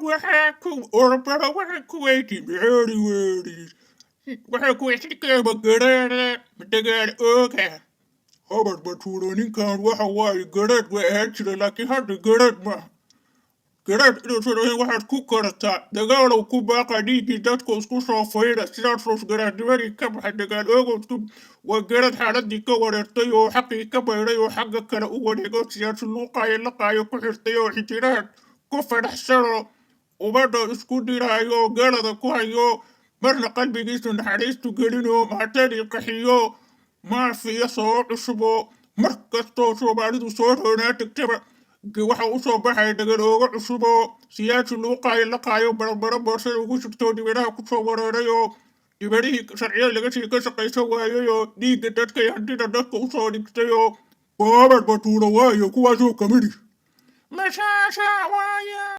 waxaa ku orbaro waxaa ku weyti beeri waxaa ku istikaba garara matagaan oga Hobart batuuro ninkan waxa waaye garad way ahaan jira laakiin hadda garad ma garad inuusan ahayn waxaad ku karataa dagaalow ku baaqa dhiiggii dadku isku soo fayda sidaasoo garaadnimadii ka baxay dagaal oogowsku waa garad xaaladii ka wareertay oo xaqii ka bayray oo xagga kale u wareego siyaasi luuqaayo laqaayo ku xirtay oo xijiraha ku fadhaxsanoo ummadda isku diraayo oo galada ku hayo marna qalbigiisu naxariistu gelinoo maatadii qaxiyo maafiya soo cusubo mar kastoo soomaalidu soo roonaa tagtaba waxa u soo baxay dagal ooga cusubo siyaasi luuqaayo laqaayo barabara boorsada ugu sugtoo dibadaha ku soo wareeray oo dibadihii sharciyada laga sii ka shaqaysan waayay oo dhiigga dadka iyo hantida dadka u soo dhigtay oo Hobart batuuro waayo kuwaasoo kamidi mashaasha waayo